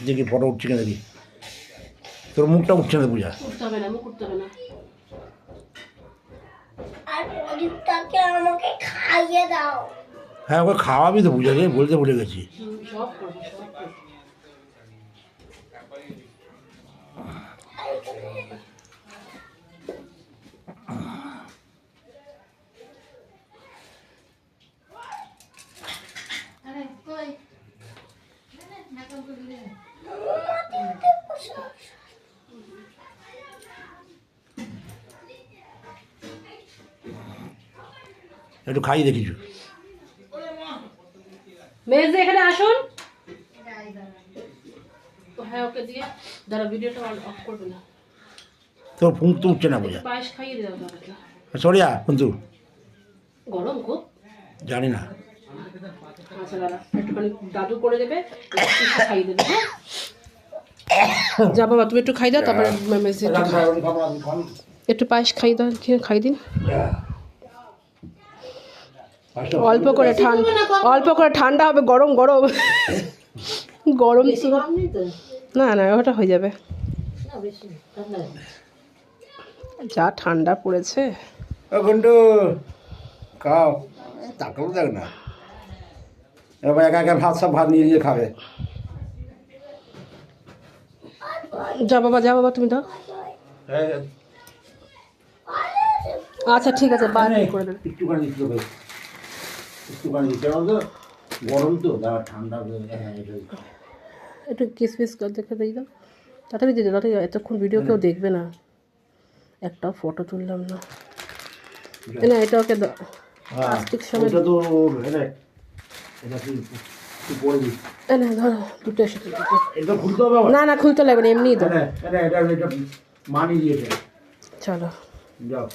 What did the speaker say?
দেখি ফটো উঠছে কিনা দেখি। তোর মুখটা উঠছে না পূজা। উঠতে হবে না, মুখ উঠতে হবে না। আমাকে খাইয়ে দাও। হ্যাঁ ওকে খাওয়াবি তো পূজা রে, বলতে ভুলে গেছি। সব করবো, সব করবো। একটু খাই দেখিস। মেজে এখানে আসুন। হ্যাঁ ওকে দিয়ে দাঁড়া, ভিডিওটা অফ করবে না। তোর ফোন তো উঠছে না পূজা। পায়েস খাইয়ে দেওয়া দাঁড়াতে। সরিয়া কিন্তু গরম খুব। জানি না। আচ্ছা দাঁড়া, একটুখানি দাদু করে দেবে, একটু খাইয়ে দেবে। হ্যাঁ যা বাবা, তুমি একটু খাই দাও, তারপরে মেজে একটু পায়েস খাইয়ে দাও, খাই দিন। অল্প করে ঠান্ডা হবে, গরম গরম গরম তো। না না ওটা হয়ে যাবে। যা ঠান্ডা পড়েছে। ঘন্টু খাও, তাকাও দেখ না। এবার একা একা ভাত নিয়ে নিয়ে খাবে। যা বাবা তুমি দাও। আচ্ছা ঠিক আছে, বাইরে করে দেবে। একটুখানি দিতে হবে, গরম তো ঠান্ডা। একটু কিসমিস দেখে দিয়ে দাও, তাড়াতাড়ি দিয়ে দাও, এতক্ষণ ভিডিও কেউ দেখবে না, একটাও ফটো তুললাম না। না এটা ওকে দাও, প্লাস্টিক সময় ধরো দুটো এসে না না খুলতে লাগবে না, এমনিই দাও। মানি দিয়েছে। চলো যাও।